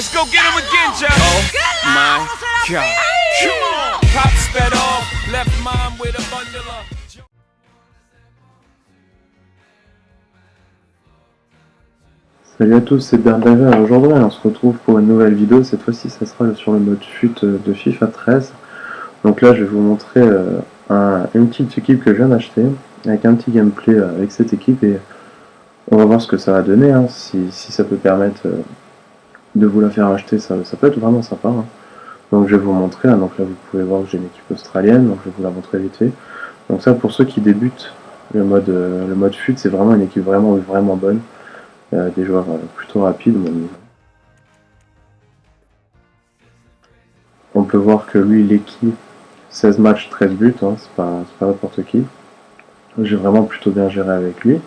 Let's go get him again, Joe. Oh my God. Come on. Pop sped off. Left mom with a bundle of. Salut à tous, c'est Berbaver. Aujourd'hui on se retrouve pour une nouvelle vidéo. Cette fois-ci ça sera sur le mode FUT de FIFA 13. Donc là je vais vous montrer une petite équipe que je viens d'acheter avec un petit gameplay avec cette équipe et on va voir ce que ça va donner, hein. Si ça peut permettre de vous la faire acheter, ça peut être vraiment sympa, hein. Donc je vais vous montrer, hein. Donc là vous pouvez voir que j'ai une équipe australienne, donc je vais vous la montrer vite fait. Donc ça, pour ceux qui débutent, le mode FUT, c'est vraiment une équipe vraiment bonne. Des joueurs plutôt rapides. On peut voir que lui il est qui 16 matchs, 13 buts, hein, c'est pas n'importe qui. J'ai vraiment plutôt bien géré avec lui.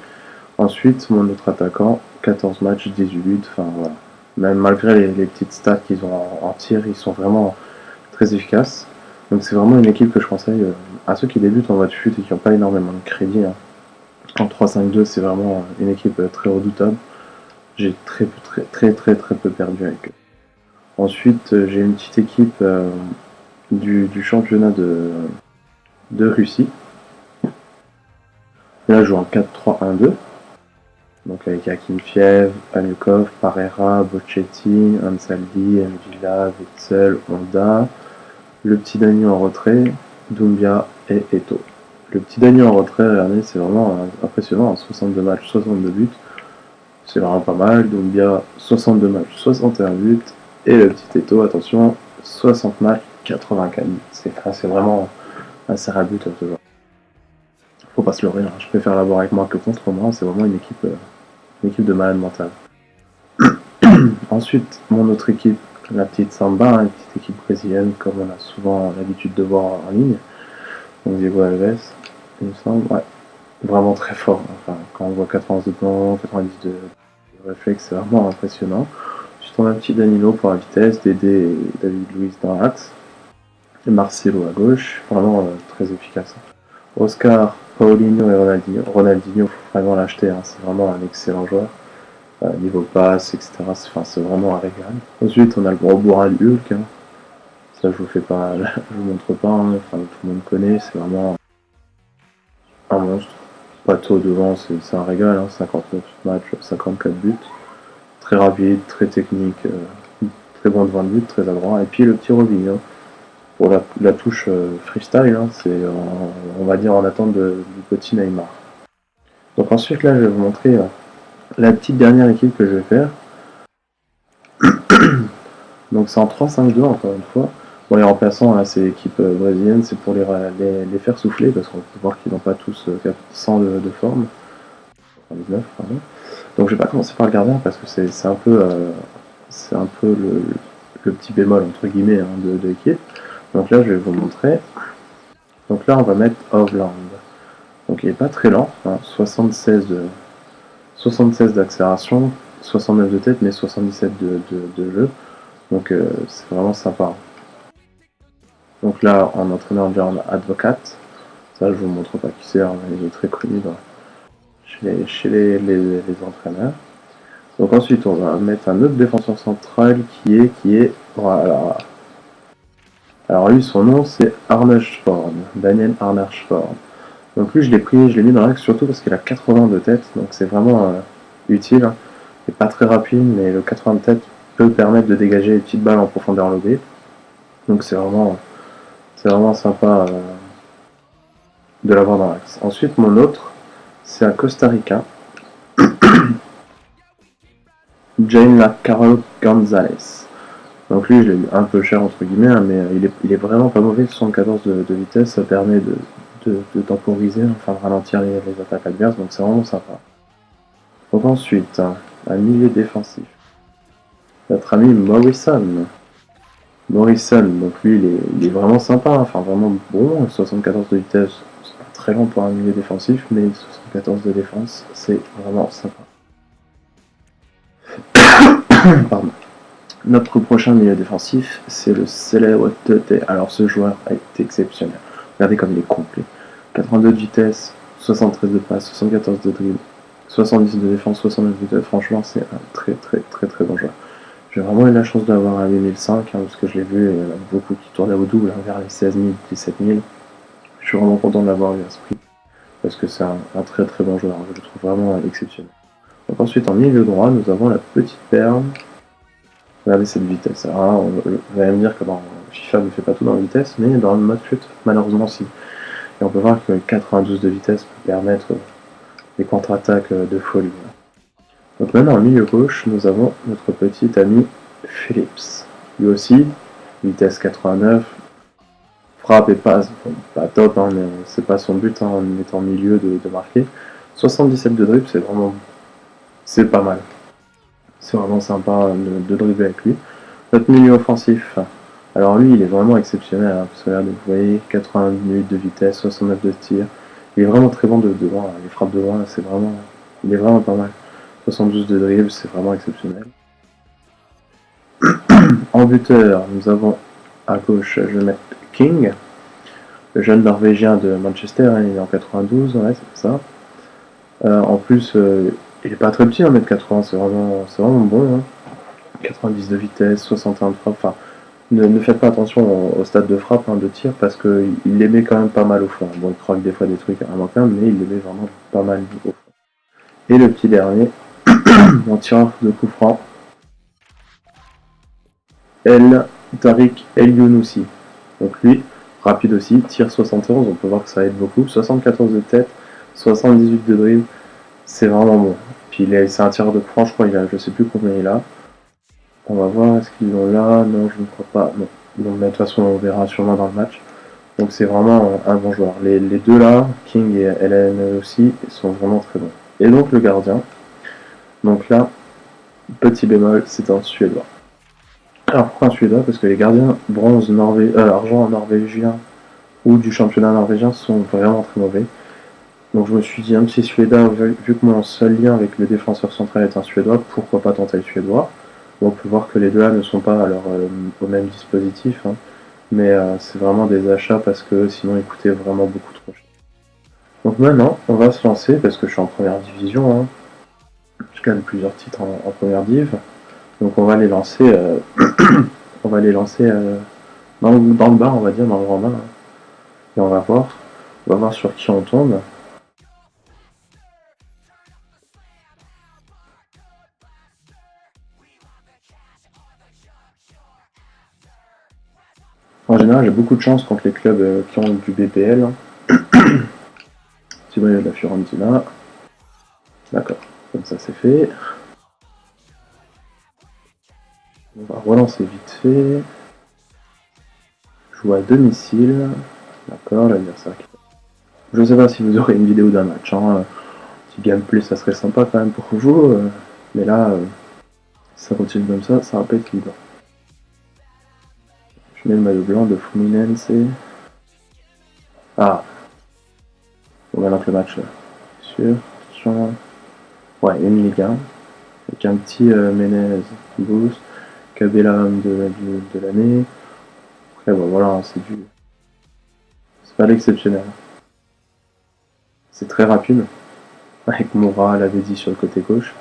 Ensuite, mon autre attaquant, 14 matchs, 18 buts, enfin voilà. Même malgré les petites stats qu'ils ont en tir, ils sont vraiment très efficaces. Donc c'est vraiment une équipe que je conseille à ceux qui débutent en mode FUT et qui n'ont pas énormément de crédit, hein. En 3-5-2, c'est vraiment une équipe très redoutable. J'ai très peu perdu avec eux. Ensuite, j'ai une petite équipe du championnat de Russie. Là, je joue en 4-3-1-2. Donc avec Akinfiev, Anukov, Parera, Bocchetti, Ansaldi, Mvila, Witzel, Honda. Le petit Dani en retrait, Doumbia et Eto'o. Le petit Dani en retrait, regardez, c'est vraiment impressionnant. 62 matchs, 62 buts. C'est vraiment pas mal. Doumbia, 62 matchs, 61 buts. Et le petit Eto'o, attention, 60 matchs, 84 buts. C'est vraiment un serre à but toujours. Faut pas se leurrer, hein. Je préfère l'avoir avec moi que contre moi. C'est vraiment une équipe de malade mental. Ensuite, mon autre équipe, la petite Samba, hein, une petite équipe brésilienne, comme on a souvent l'habitude de voir en ligne. Donc Diego Alves, il me semble, ouais. Vraiment très fort. Enfin, quand on voit 91 de plan, 90 de réflexe, c'est vraiment impressionnant. Ensuite, on a un petit Danilo pour la vitesse, Dédé et David Luiz dans l'axe, et Marcelo à gauche, vraiment très efficace. Oscar, Paulinho et Ronaldinho. Ronaldinho, faut vraiment l'acheter, hein. C'est vraiment un excellent joueur. Niveau passe, etc. C'est vraiment un régal. Ensuite, on a le gros bourrin du Hulk, hein. Ça, je vous fais pas, je vous montre pas, hein. Enfin, tout le monde connaît, c'est vraiment un monstre. Pato devant, c'est un régal, hein. 59 matchs, 54 buts. Très rapide, très technique, très bon devant le but, très adroit. Et puis le petit Robinho, pour la touche freestyle, hein, c'est on va dire en attente du petit Neymar. Donc ensuite là je vais vous montrer la petite dernière équipe que je vais faire. Donc c'est en 3-5-2 encore une fois. Bon, les remplaçants, hein, c'est l'équipe brésilienne, c'est pour les faire souffler parce qu'on peut voir qu'ils n'ont pas tous 100 de forme. 99, pardon. Donc je vais pas commencer par le gardien parce que c'est un peu le petit bémol entre guillemets, hein, de l'équipe. Donc là je vais vous montrer. Donc là on va mettre Hovland. Donc il est pas très lent, hein, 76 d'accélération, 69 de tête mais 77 de jeu. Donc c'est vraiment sympa. Donc là en entraîneur on a Advocate. Ça je vous montre pas qui c'est, hein, il est très connu chez les entraîneurs. Donc ensuite on va mettre un autre défenseur central qui est voilà. Alors lui son nom c'est Arnashford, Daniel Arnashford. Donc lui je l'ai mis dans l'axe surtout parce qu'il a 80 de tête, donc c'est vraiment utile, hein. Il n'est pas très rapide mais le 80 de tête peut permettre de dégager les petites balles en profondeur lobée. Donc c'est vraiment sympa de l'avoir dans l'axe. Ensuite mon autre c'est un Costa Ricain, Jaime Carlos Gonzalez. Donc lui je l'ai eu un peu cher entre guillemets, hein, mais il est vraiment pas mauvais. 74 de vitesse, ça permet de temporiser, enfin de ralentir les attaques adverses, donc c'est vraiment sympa. Donc ensuite, un milieu défensif. Notre ami Morrison, donc lui il est vraiment sympa, hein, enfin vraiment bon, 74 de vitesse, c'est pas très long pour un milieu défensif, mais 74 de défense, c'est vraiment sympa. Pardon. Notre prochain milieu défensif, c'est le célèbre Tete. Alors ce joueur est exceptionnel. Regardez comme il est complet. 82 de vitesse, 73 de passe, 74 de dribble, 70 de défense, 69 de tête. Franchement, c'est un très bon joueur. J'ai vraiment eu la chance d'avoir un 8005, parce que je l'ai vu, il y en a beaucoup qui tournaient au double, vers les 16 000, 17 000. Je suis vraiment content de l'avoir eu à ce prix, parce que c'est un très très bon joueur, je le trouve vraiment exceptionnel. Donc ensuite, en milieu droit, nous avons la petite perle. Regardez cette vitesse. Alors, vous allez me dire que FIFA ne fait pas tout dans la vitesse, mais dans le mode fut, malheureusement, si. Et on peut voir que 92 de vitesse peut permettre des contre-attaques de folie. Donc maintenant, en milieu gauche, nous avons notre petit ami Phillips. Lui aussi, vitesse 89, frappe et passe, pas top, mais c'est pas son but en étant milieu de marquer. 77 de dribble, c'est pas mal. C'est vraiment sympa de dribbler avec lui. Notre milieu offensif, alors lui il est vraiment exceptionnel, parce que regardez, vous voyez, 80 minutes de vitesse, 69 de tir. Il est vraiment très bon de loin, les frappes de loin, il est vraiment pas mal. 72 de dribble, c'est vraiment exceptionnel. En buteur, nous avons à gauche, je vais mettre King, le jeune norvégien de Manchester, il est en 92, ouais, c'est ça. En plus, il est pas très petit, 1m80, c'est vraiment bon. 90 de vitesse, 61 de frappe. Enfin, ne faites pas attention au stade de frappe, de tir, parce qu'il les met quand même pas mal au fond. Bon, il croque des fois des trucs immanquables, mais il les met vraiment pas mal au fond. Et le petit dernier, mon tireur de coup franc, Tariq El Younousi. Donc lui, rapide aussi, tire 71, on peut voir que ça aide beaucoup. 74 de tête, 78 de dribble, c'est vraiment bon. Puis c'est un tireur de coup franc, je crois, je sais plus combien il a. On va voir, est-ce qu'ils l'ont là? Non, je ne crois pas. Non. Donc, de toute façon, on verra sûrement dans le match. Donc, c'est vraiment un bon joueur. Les deux là, King et LN aussi, ils sont vraiment très bons. Et donc, le gardien. Donc là, petit bémol, c'est un Suédois. Alors, pourquoi un Suédois? Parce que les gardiens bronze, argent norvégien ou du championnat norvégien sont vraiment très mauvais. Donc, je me suis dit, un petit Suédois, vu que mon seul lien avec le défenseur central est un Suédois, pourquoi pas tenter le Suédois? On peut voir que les deux là ne sont pas au même dispositif, mais c'est vraiment des achats parce que sinon ils coûtaient vraiment beaucoup trop cher. Donc maintenant, on va se lancer parce que je suis en première division. Je gagne plusieurs titres en première div, donc on va les lancer, dans le bas, on va dire, dans le grand bain. Et on va voir sur qui on tombe. En général, j'ai beaucoup de chance contre les clubs qui ont du BPL. Petit maillot de la Fiorentina. D'accord, comme ça c'est fait. On va relancer vite fait. Joue à domicile. D'accord, l'adversaire qui... Je sais pas si vous aurez une vidéo d'un match. Petit gameplay, ça serait sympa quand même pour vous. Mais là, si ça continue comme ça, ça va pas être libre. Je mets le maillot blanc de Fluminense. Ah. Bon, maintenant que le match est sûr. Ouais, une Ligue 1. Avec un petit Menez boost. Cabella de l'année. Après, bon, voilà, c'est pas l'exceptionnel. C'est très rapide. Avec Moura, l'avait dit sur le côté gauche.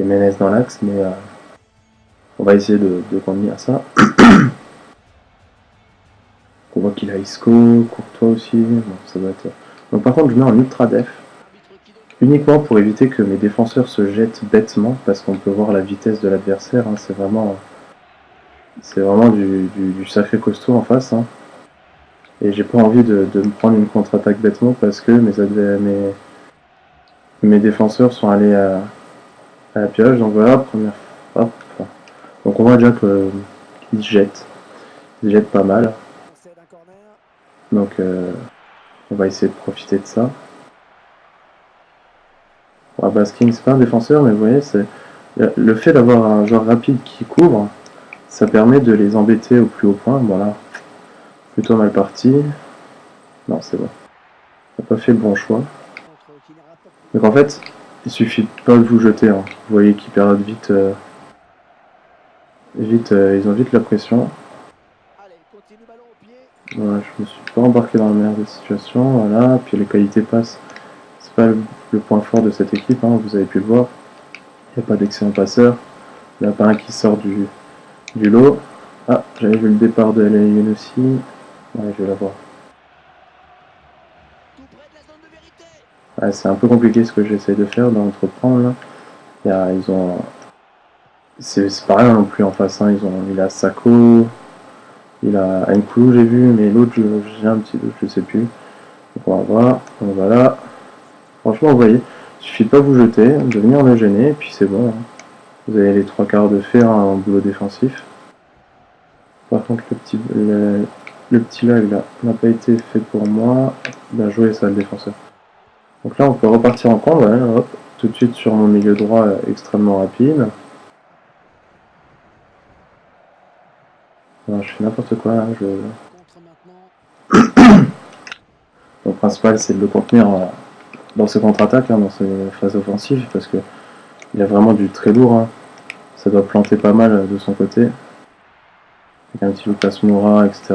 Et Menez dans l'axe, mais on va essayer de contenir ça. On voit qu'il a Isco, Courtois aussi. Bon, ça doit être... Donc par contre, je mets en ultra def. Uniquement pour éviter que mes défenseurs se jettent bêtement, parce qu'on peut voir la vitesse de l'adversaire. C'est vraiment du sacré costaud en face. Et j'ai pas envie de me prendre une contre-attaque bêtement parce que mes défenseurs sont allés à la pioche. Donc voilà, première frappe. Donc on voit déjà qu'ils se jettent. Ils se jettent pas mal. Donc on va essayer de profiter de ça. Basking, c'est pas un défenseur, mais vous voyez, c'est le fait d'avoir un joueur rapide qui couvre, ça permet de les embêter au plus haut point. Voilà, plutôt mal parti. Non, c'est bon. On n'a pas fait le bon choix. Donc en fait, il suffit de pas vous jeter. Vous voyez qu'ils perdent vite. Ils ont vite la pression. Voilà, je me suis pas embarqué dans la meilleure des situations. Voilà, puis les qualités passent. C'est pas le point fort de cette équipe, vous avez pu le voir. Il n'y a pas d'excellent passeur. Il n'y en a pas un qui sort Du lot. Ah, j'avais vu le départ de Alain aussi. Ouais, je vais la voir. Ouais, c'est un peu compliqué ce que j'essaie de faire, d'entreprendre là. Ils ont. C'est pas rien non plus en face, hein. Il a Sako, il a Nkoulou, j'ai vu, mais l'autre, j'ai un petit doute, je sais plus. Donc on va voir, donc voilà. Franchement, vous voyez, il suffit de pas vous jeter, de venir le gêner, et puis c'est bon. Hein. Vous avez les trois quarts de faire en boulot défensif. Par contre, le petit lag là n'a pas été fait pour moi. Bien joué, ça, le défenseur. Donc là, on peut repartir en combat, hein, hop, tout de suite sur mon milieu droit extrêmement rapide. Alors, je fais n'importe quoi là. Le principal, c'est de le contenir dans ses contre-attaques, hein, dans ses phases offensives, parce que il a vraiment du très lourd. Hein. Ça doit planter pas mal de son côté. Avec un petit Lucas Moura, etc.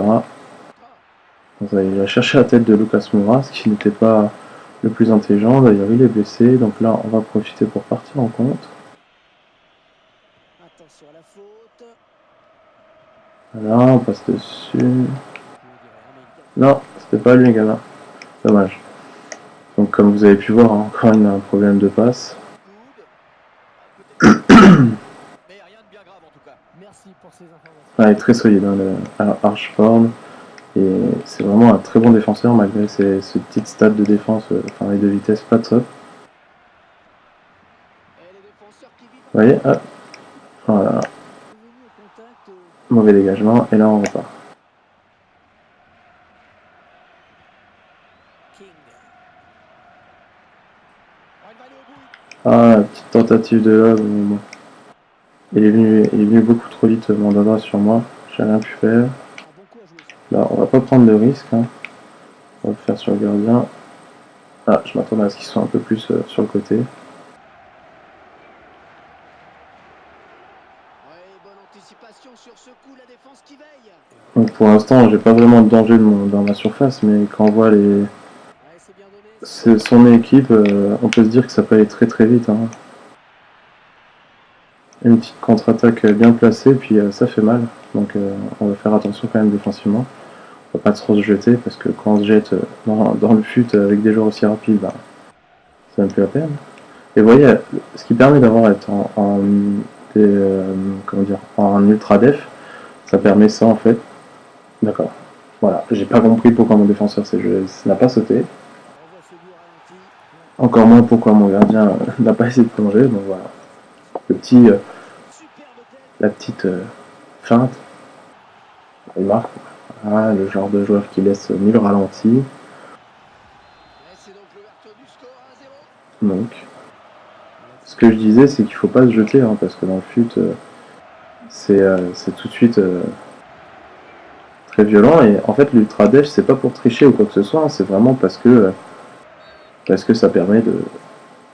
Donc, il a cherché la tête de Lucas Moura, ce qui n'était pas le plus intelligent. D'ailleurs, il est blessé. Donc là, on va profiter pour partir en compte. Voilà, on passe dessus. Non, c'était pas lui, gamin. Dommage. Donc, comme vous avez pu voir, hein, encore il a un problème de passe. Ah, il est très solide, hein, le Archford. Et c'est vraiment un très bon défenseur malgré ce petit stade de défense, et de vitesse pas top. Vous voyez, hop. Voilà. Mauvais dégagement, et là on repart. Ah, la petite tentative de lob. Bon. Il est venu beaucoup trop vite, Mandanda, sur moi. J'ai rien pu faire. Là, on va pas prendre de risque. Hein. On va le faire sur le gardien. Ah, je m'attendais à ce qu'il soit un peu plus sur le côté. Donc pour l'instant, j'ai pas vraiment de danger dans ma surface, mais quand on voit son équipe, on peut se dire que ça peut aller très très vite. Hein. Une petite contre-attaque bien placée, puis ça fait mal. Donc on va faire attention quand même défensivement. On va pas trop se jeter, parce que quand on se jette dans le fut avec des joueurs aussi rapides, bah, c'est même plus la peine. Et vous voyez, ce qui permet d'avoir être en ultra def, ça permet ça en fait. D'accord. Voilà, j'ai pas compris pourquoi mon défenseur n'a pas sauté. Encore moins pourquoi mon gardien n'a pas essayé de plonger. Donc voilà. La petite feinte. Il marque. Ah, le genre de joueur qui laisse ni le ralenti. Donc, ce que je disais, c'est qu'il faut pas se jeter, hein, parce que dans le fut, c'est tout de suite très violent. Et en fait, l'ultra def, c'est pas pour tricher ou quoi que ce soit, hein, c'est vraiment parce que ça permet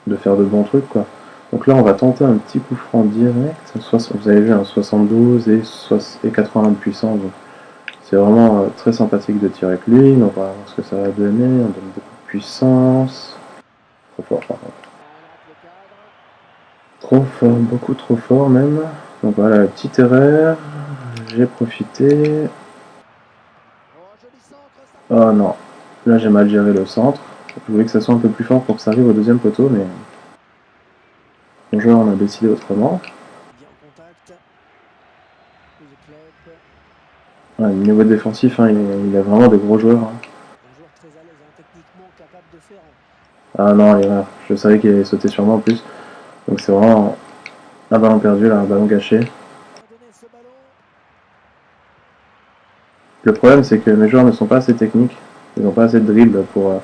de faire de bons trucs, quoi. Donc là, on va tenter un petit coup franc direct. Vous avez vu un 72 et 80 de puissance. C'est vraiment très sympathique de tirer avec lui. Donc on va voir ce que ça va donner. On donne beaucoup de puissance. Trop fort, par contre. Trop fort, beaucoup trop fort même. Donc voilà, la petite erreur. J'ai profité. Oh non. Là, j'ai mal géré le centre. Je voulais que ça soit un peu plus fort pour que ça arrive au deuxième poteau, mais le joueur en a décidé autrement. Ouais, niveau défensif, hein, il a vraiment de gros joueurs. Hein. Ah non, l'erreur. Je savais qu'il allait sauter sur moi en plus. Donc c'est vraiment un ballon perdu, là, un ballon gâché. Le problème, c'est que mes joueurs ne sont pas assez techniques. Ils n'ont pas assez de dribble pour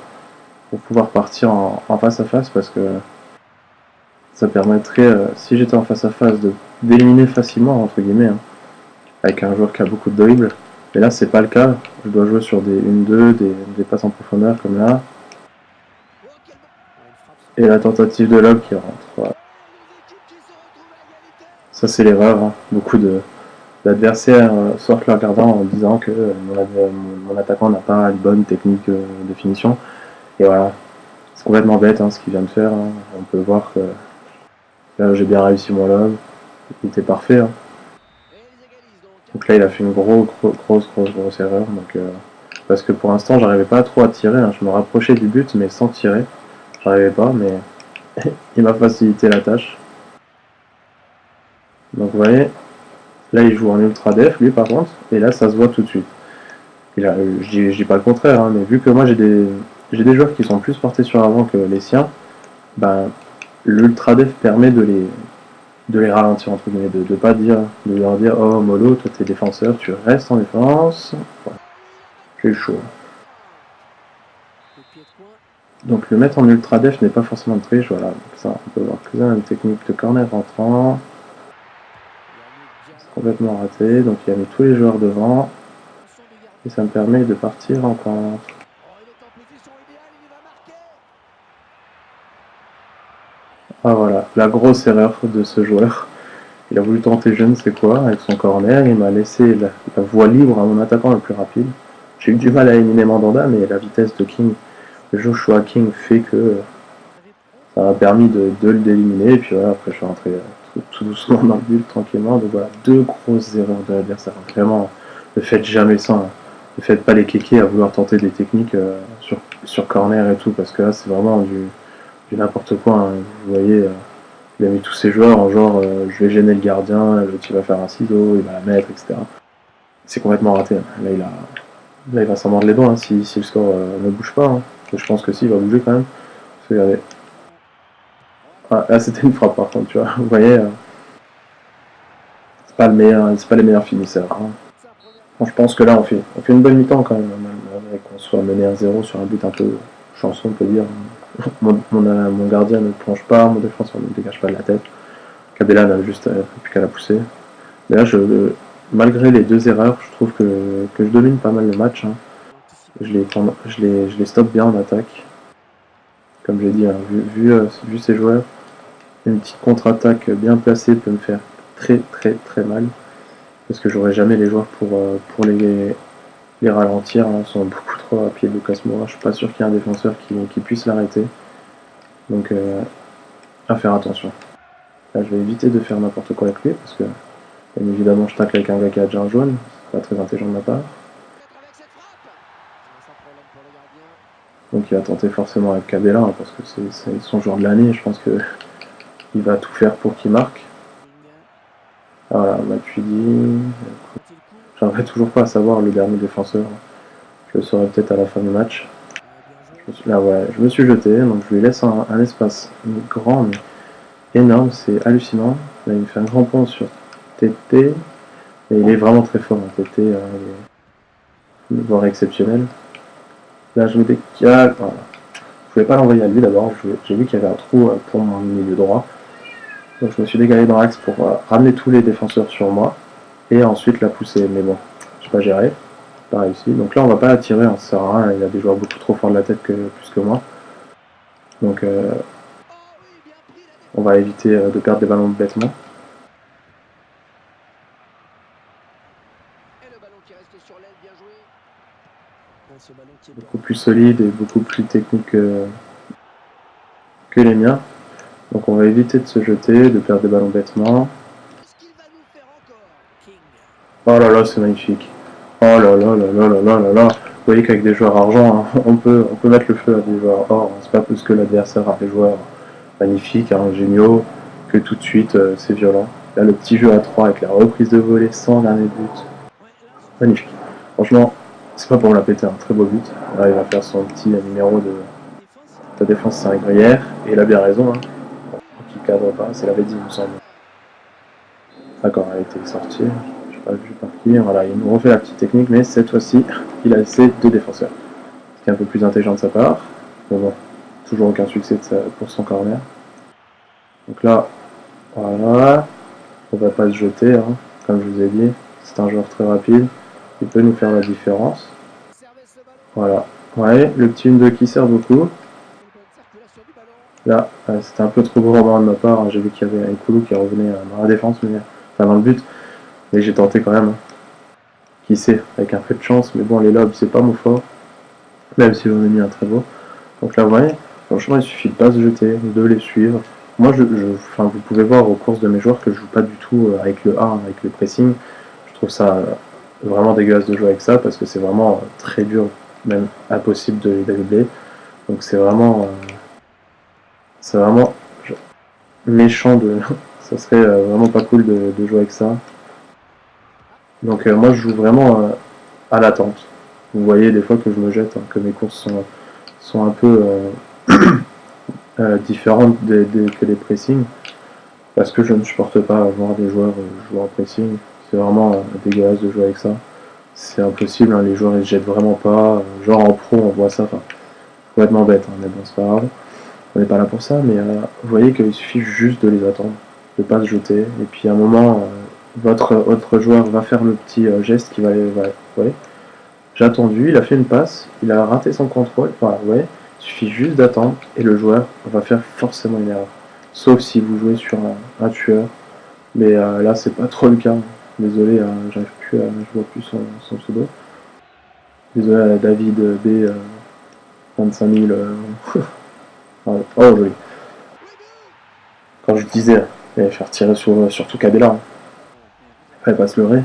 pouvoir partir en face à face, parce que ça permettrait, si j'étais en face à face, d'éliminer facilement, entre guillemets, hein, avec un joueur qui a beaucoup de dribble. Mais là, c'est pas le cas. Je dois jouer sur des 1-2, des passes en profondeur comme là. Et la tentative de lob qui rentre. Voilà. Ça, c'est l'erreur. Hein. Beaucoup d'adversaires sortent leur gardien en disant que mon attaquant n'a pas une bonne technique de finition. Et voilà. C'est complètement bête, hein, ce qu'il vient de faire. Hein. On peut voir que là, j'ai bien réussi mon lob. Il était parfait. Hein. Donc là, il a fait une grosse erreur. Donc, parce que pour l'instant, j'arrivais pas trop à tirer. Hein. Je me rapprochais du but, mais sans tirer. J'arrivais pas, mais il m'a facilité la tâche. Donc vous voyez, là il joue en ultra def, lui par contre, et là ça se voit tout de suite. Je dis pas le contraire, hein, mais vu que moi j'ai des joueurs qui sont plus portés sur l'avant que les siens, ben, l'ultra def permet de les ralentir entre guillemets, de pas dire, de leur dire oh mollo, toi t'es défenseur, tu restes en défense. Ouais. J'ai chaud. Donc le mettre en ultra def n'est pas forcément de triche, voilà. Donc ça, on peut voir que ça, une technique de corner rentrant. C'est complètement raté, donc il a mis tous les joueurs devant. Et ça me permet de partir en contre. Ah voilà, la grosse erreur de ce joueur. Il a voulu tenter je ne sais quoi avec son corner, il m'a laissé la voie libre à mon attaquant le plus rapide. J'ai eu du mal à éliminer Mandanda, mais la vitesse de King, Joshua King fait que ça m'a permis de l'éliminer. Et puis voilà, après je suis rentré tout doucement dans le but, tranquillement. Donc voilà, deux grosses erreurs de l'adversaire. Vraiment, ne faites jamais ça. Hein. Ne faites pas les kékés à vouloir tenter des techniques sur corner et tout, parce que là c'est vraiment du n'importe quoi. Hein. Vous voyez, il a mis tous ses joueurs en genre je vais gêner le gardien, l'autre il va faire un ciseau, il va la mettre, etc. C'est complètement raté. Hein. Là il va s'en mordre les doigts hein, si le score ne bouge pas. Hein. Je pense que si, il va bouger quand même. Parce que, regardez. Ah, là c'était une frappe par contre, tu vois. Vous voyez, c'est pas les meilleurs finisseurs. Hein. Bon, je pense que là on fait une bonne mi-temps quand même, malgré qu'on soit mené à 0 sur un but un peu chanson, on peut dire. Mon gardien ne plonge pas, mon défenseur ne dégage pas de la tête. Cabella n'a juste plus qu'à la pousser. Mais là, malgré les deux erreurs, je trouve que je domine pas mal le match. Hein. Je les stoppe bien en attaque. Comme j'ai dit, hein, vu ces joueurs, une petite contre-attaque bien placée peut me faire très mal. Parce que j'aurai jamais les joueurs pour les ralentir. Hein. Ils sont beaucoup trop rapides. Lucas Moura, je suis pas sûr qu'il y ait un défenseur qui puisse l'arrêter. Donc, à faire attention. Là, je vais éviter de faire n'importe quoi avec lui, parce que, bien évidemment, je tacle avec un gars qui a déjà un jaune. C'est pas très intelligent de ma part. Donc, il va tenter forcément avec Cabella, hein, parce que c'est son joueur de l'année. Je pense qu'il va tout faire pour qu'il marque. Voilà, Matuidi. J'arriverai toujours pas à savoir le dernier défenseur. Je le saurai peut-être à la fin du match. Je me suis jeté, donc je lui laisse un espace grand, mais énorme, c'est hallucinant. Là, il me fait un grand pont sur TT, et il est vraiment très fort. TT, il est voire exceptionnel. Là, je me décale. Voilà. Je voulais pas l'envoyer à lui d'abord, j'ai vu qu'il y avait un trou pour mon milieu droit. Donc je me suis dégalé dans l'axe pour ramener tous les défenseurs sur moi, et ensuite la pousser. Mais bon, je n'ai pas géré. Pas réussi. Donc là on va pas la tirer, hein, ça sert à rien, il a des joueurs beaucoup trop forts de la tête plus que moi. Donc on va éviter de perdre des ballons bêtement. Beaucoup plus solide et beaucoup plus technique que les miens. Donc on va éviter de se jeter, de perdre des ballons bêtement. Oh là là, c'est magnifique. Oh là là là là là là là là. Vous voyez qu'avec des joueurs argent, hein, on peut mettre le feu à des joueurs or. C'est pas parce que l'adversaire a des joueurs magnifiques, hein, géniaux, que tout de suite c'est violent. Là, le petit jeu à 3 avec la reprise de volée sans dernier but. Magnifique. Franchement, c'est pas pour me la péter, un très beau but. Là, il va faire son petit numéro de ta défense, c'est un gruyère. Et il a bien raison. Hein. Qui cadre pas, c'est l'avait dit, il me semble. D'accord, elle a été sortie. Pas vu par qui, voilà, il nous refait la petite technique, mais cette fois-ci, il a laissé deux défenseurs. Ce qui est un peu plus intelligent de sa part, mais bon, toujours aucun succès pour son corner. Donc là, voilà, on va pas se jeter, hein, comme je vous ai dit, c'est un joueur très rapide, il peut nous faire la différence. Voilà, ouais, le petit 1-2 qui sert beaucoup. Là, c'était un peu trop gourmand de ma part, hein. J'ai vu qu'il y avait un Koulou qui revenait dans la défense, mais enfin dans le but. Mais j'ai tenté quand même. Qui sait, avec un peu de chance. Mais bon, les lobes, c'est pas mon fort. Même si j'en ai mis un très beau. Donc là, vous voyez, franchement, il suffit de pas se jeter, de les suivre. Moi, vous pouvez voir aux courses de mes joueurs que je joue pas du tout avec le A, avec le pressing. Je trouve ça vraiment dégueulasse de jouer avec ça parce que c'est vraiment très dur, même impossible de les dribbler. Donc c'est vraiment méchant de. Ça serait vraiment pas cool de jouer avec ça. Donc moi je joue vraiment à l'attente. Vous voyez des fois que je me jette, que mes courses sont un peu différentes que les pressings. Parce que je ne supporte pas voir des joueurs jouer en pressing. C'est vraiment dégueulasse de jouer avec ça. C'est impossible, hein, les joueurs ils se jettent vraiment pas. Genre en pro on voit ça, complètement bête, hein, mais bon c'est pas grave. On n'est pas là pour ça, mais vous voyez qu'il suffit juste de les attendre, de pas se jeter. Et puis à un moment, votre autre joueur va faire le petit geste qui va aller. Vous voyez, j'ai attendu, il a fait une passe, il a raté son contrôle. Voilà, vous voyez, il suffit juste d'attendre et le joueur va faire forcément une erreur. Sauf si vous jouez sur un tueur. Mais là, c'est pas trop le cas. Désolé, j'arrive plus à. Je vois plus son pseudo. Désolé à David B. 25 000. Oh, joli. Quand je disais, il va faire tirer sur tout Cabella. Hein. Après, il va se leurrer.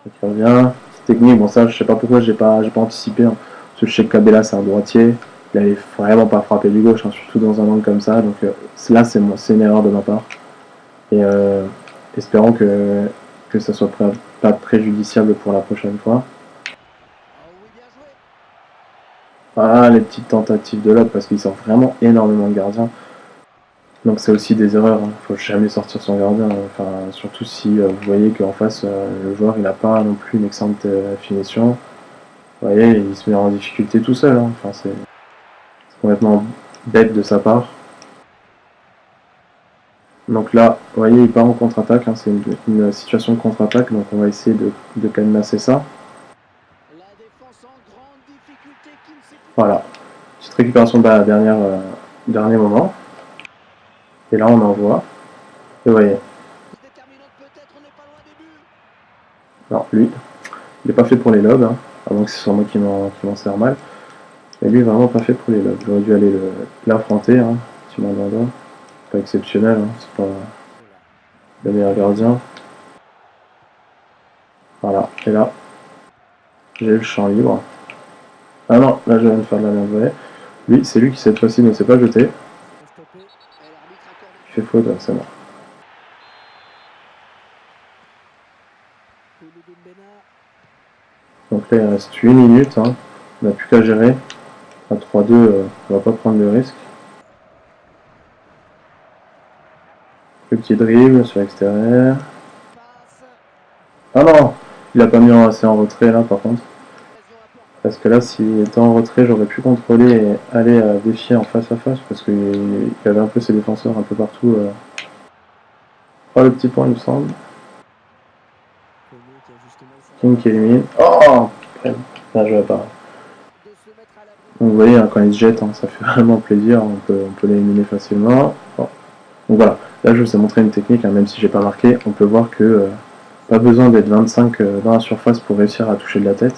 Il revient. Technique, bon, ça, je sais pas pourquoi j'ai pas anticipé. Hein. Parce que je sais que Cabella, c'est un droitier. Il allait vraiment pas frapper du gauche, hein, surtout dans un angle comme ça. Donc là, c'est une erreur de ma part. Et espérons que ça soit pas préjudiciable pour la prochaine fois. Voilà les petites tentatives de lob parce qu'il sort vraiment énormément de gardiens. Donc c'est aussi des erreurs, il ne faut jamais sortir son gardien. Enfin, surtout si vous voyez qu'en face le joueur il n'a pas non plus une excellente finition. Vous voyez, il se met en difficulté tout seul. Hein. Enfin, c'est complètement bête de sa part. Donc là, vous voyez, il part en contre-attaque, hein, c'est une situation de contre-attaque, donc on va essayer de cadenasser ça. Voilà, petite récupération de la dernier moment. Et là on envoie. Et vous voyez. Non, lui, il n'est pas fait pour les lobes, hein, avant que ce soit moi qui m'en sert mal. Et lui, vraiment pas fait pour les lobes. J'aurais dû aller l'affronter, hein, si m'en dois. Pas exceptionnel, hein, c'est pas le meilleur gardien. Voilà, et là, j'ai le champ libre. Ah non, là je viens de faire de la merde, vous voyez. Lui, c'est lui qui cette fois-ci ne s'est pas jeté. Il fait faute, c'est bon. Donc là il reste 8 minutes, hein. On n'a plus qu'à gérer. À 3-2, on va pas prendre le risque. Le petit dribble sur l'extérieur. Ah non, il a pas mis assez en retrait là par contre. Parce que là, s'il était en retrait, j'aurais pu contrôler et aller défier en face à face. Parce qu'il y avait un peu ses défenseurs un peu partout. Oh, le petit point, il me semble. King qui élimine. Oh, là, je vais pas. Donc, vous voyez, hein, quand il se jette, hein, ça fait vraiment plaisir. On peut l'éliminer facilement. Bon. Donc voilà, là, je vous ai montré une technique, hein, même si j'ai pas marqué. On peut voir que pas besoin d'être 25 dans la surface pour réussir à toucher de la tête.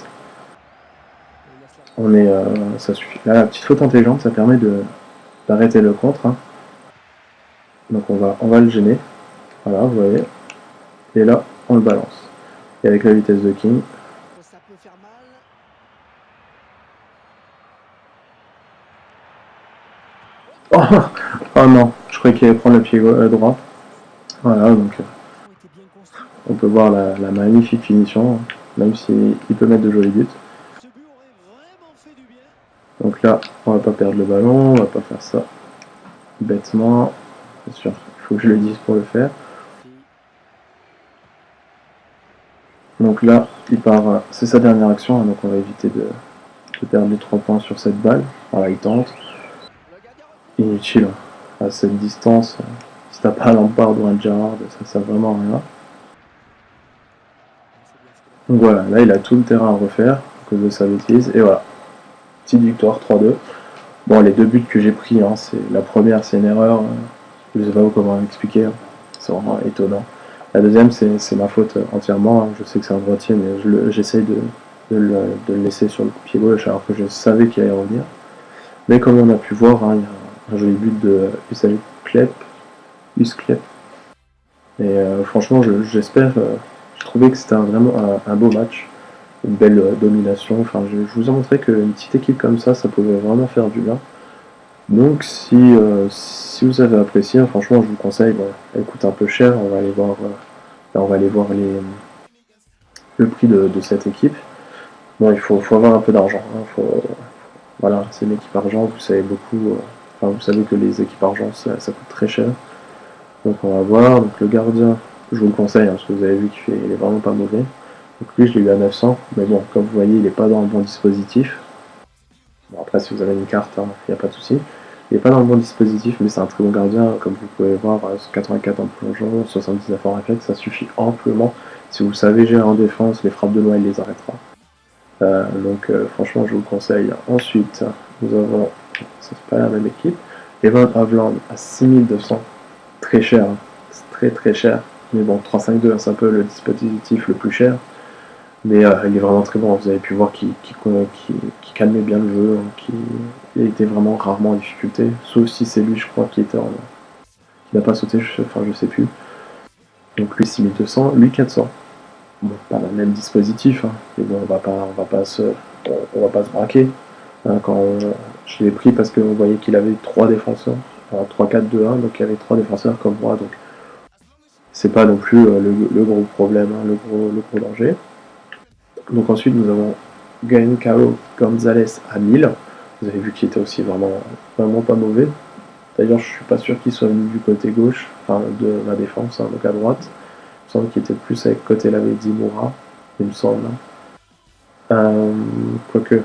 Ça suffit. Là, la petite faute intelligente, ça permet d'arrêter le contre. Hein. Donc on va le gêner. Voilà, vous voyez. Et là, on le balance. Et avec la vitesse de King. Oh, oh non, je croyais qu'il allait prendre le pied droit. Voilà, donc on peut voir la magnifique finition, même s'il peut mettre de jolis buts. Donc là, on va pas perdre le ballon, on va pas faire ça bêtement. C'est sûr, il faut que je le dise pour le faire. Donc là, il part, c'est sa dernière action, hein, donc on va éviter de perdre les 3 points sur cette balle. Voilà, il tente. Inutile, hein. À cette distance, si t'as pas un Lampard ou un Gerrard, ça sert vraiment à rien. Donc voilà, là il a tout le terrain à refaire à cause de sa bêtise, et voilà. Petite victoire 3-2. Bon, les 2 buts que j'ai pris, hein, la première c'est une erreur, je sais pas comment expliquer, hein. C'est vraiment étonnant. La deuxième c'est ma faute entièrement, hein. Je sais que c'est un droitier mais j'essaye de le laisser sur le pied gauche alors que je savais qu'il allait revenir. Mais comme on a pu voir, hein, il y a un joli but de Usklep. Et franchement j'espère, je trouvais que c'était vraiment un beau match, une belle domination. Enfin, je vous ai montré qu'une petite équipe comme ça pouvait vraiment faire du bien. Donc si vous avez apprécié, franchement je vous conseille, bon, elle coûte un peu cher, on va aller voir, le prix de cette équipe. Bon, il faut avoir un peu d'argent, hein, voilà, c'est une équipe argent, vous savez beaucoup, vous savez que les équipes argent ça coûte très cher. Donc on va voir, donc le gardien, je vous le conseille, hein, parce que vous avez vu il est vraiment pas mauvais. Donc lui je l'ai eu à 900, mais bon, comme vous voyez il n'est pas dans le bon dispositif. Bon après si vous avez une carte, il n'y a pas de souci. Il n'est pas dans le bon dispositif, mais c'est un très bon gardien, comme vous pouvez voir, 84 en plongeon, 79 en réflexe, ça suffit amplement. Si vous savez gérer en défense, les frappes de loin, il les arrêtera. Donc franchement, je vous le conseille. Ensuite, nous avons, c'est pas la même équipe, Evan Haveland à 6200, très cher, hein. C'est très très cher, mais bon, 352, c'est un peu le dispositif le plus cher. Mais il est vraiment très bon, vous avez pu voir qu'il calmait bien le jeu, il était vraiment rarement en difficulté, sauf si c'est lui, je crois, qui n'a pas sauté, je sais plus. Donc lui 6200, lui 400. Bon, pas le même dispositif, hein, mais bon, on va pas se braquer. Hein, je l'ai pris parce qu'on voyait qu'il avait 3 défenseurs, 3-4-2-1, donc il y avait 3 défenseurs comme moi, donc c'est pas non plus le gros problème, hein, le gros danger. Donc ensuite nous avons Giancarlo Gonzalez à 1000. Vous avez vu qu'il était aussi vraiment pas mauvais. D'ailleurs je suis pas sûr qu'il soit venu du côté gauche, de ma défense, hein, donc à droite. Il me semble qu'il était plus avec côté Lavezzi Moura, il me semble. Quoique, je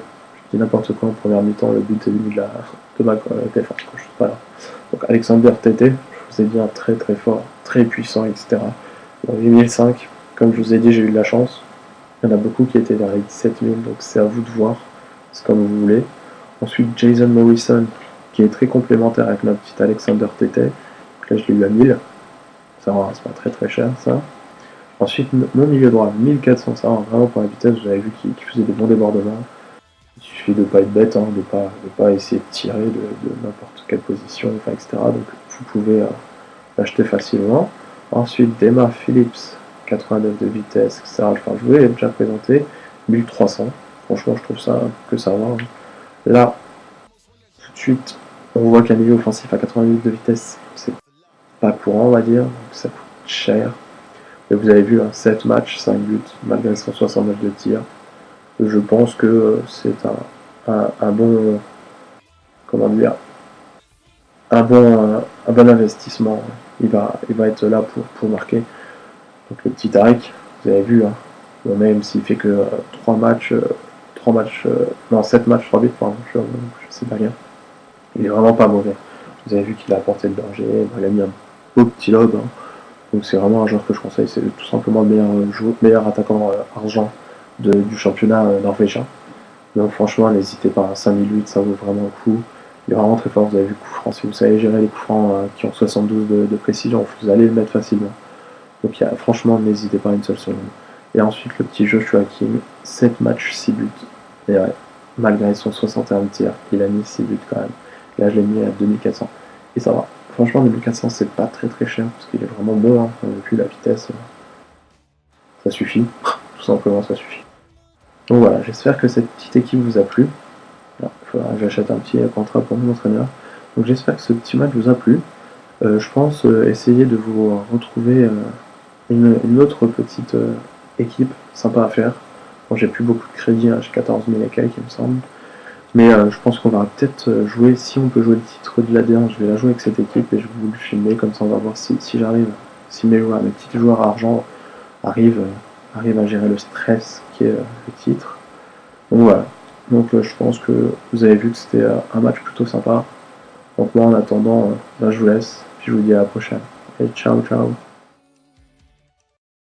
dis n'importe quoi en première mi-temps, le but est venu de ma défense. Voilà. Donc Alexander Tété, je vous ai dit un très très fort, très puissant, etc. Bon, 8005, comme je vous ai dit, j'ai eu de la chance. Il y en a beaucoup qui étaient vers les 17 000, donc c'est à vous de voir, c'est comme vous voulez. Ensuite, Jason Morrison, qui est très complémentaire avec notre petit Alexander Tété. Donc là, je l'ai eu à 1000. Ça va, c'est pas très très cher, ça. Ensuite, mon milieu droit, 1400, ça va, vraiment pour la vitesse, vous avez vu qu'il faisait des bons débordements. Il suffit de ne pas être bête, hein, de pas essayer de tirer de n'importe quelle position, etc. Donc vous pouvez l'acheter facilement. Ensuite, Dema Phillips, 89 de vitesse, etc. Je vous l'ai déjà présenté, 1300. Franchement, je trouve que ça va. Hein. Là, tout de suite, on voit qu'un milieu offensif à 88 de vitesse, c'est pas courant, on va dire, donc ça coûte cher. Et vous avez vu, 7 matchs, 5 buts, malgré 169 de tir. Je pense que c'est un bon, comment dire, un bon investissement. Il va être là pour marquer. Donc le petit Tariq, vous avez vu, hein, même s'il fait que 7 matchs, 3 buts, pardon, je sais pas bien. Il est vraiment pas mauvais. Vous avez vu qu'il a apporté le danger, il a mis un beau petit lob. Hein. Donc c'est vraiment un joueur que je conseille, c'est tout simplement le meilleur attaquant argent du championnat norvégien. Donc franchement, n'hésitez pas, à 5008, ça vaut vraiment le coup. Il est vraiment très fort, vous avez vu coup franc, si vous savez gérer les coups francs qui ont 72 de précision, vous allez le mettre facilement. Donc franchement, n'hésitez pas une seule seconde. Et ensuite, le petit Joshua King, 7 matchs, 6 buts. Et ouais, malgré son 61 de tir, il a mis 6 buts quand même. Là, je l'ai mis à 2400. Et ça va. Franchement, 2400, c'est pas très très cher, parce qu'il est vraiment bon. Hein. On a vu la vitesse. Ça suffit. Tout simplement, ça suffit. Donc voilà, j'espère que cette petite équipe vous a plu. Il faudra que j'achète un petit contrat pour mon entraîneur. Donc j'espère que ce petit match vous a plu. Je pense essayer de vous retrouver une autre petite équipe sympa à faire. Bon, j'ai plus beaucoup de crédit, hein, j'ai 14 000 et quelques, il me semble. Mais je pense qu'on va peut-être jouer, si on peut jouer le titre de l'AD1, je vais la jouer avec cette équipe et je vais vous le filmer, comme ça on va voir si j'arrive, si mes petits joueurs à argent arrivent à gérer le stress qui est le titre. Donc voilà, donc je pense que vous avez vu que c'était un match plutôt sympa. Donc moi en attendant, je vous laisse, puis je vous dis à la prochaine. Et ciao ciao.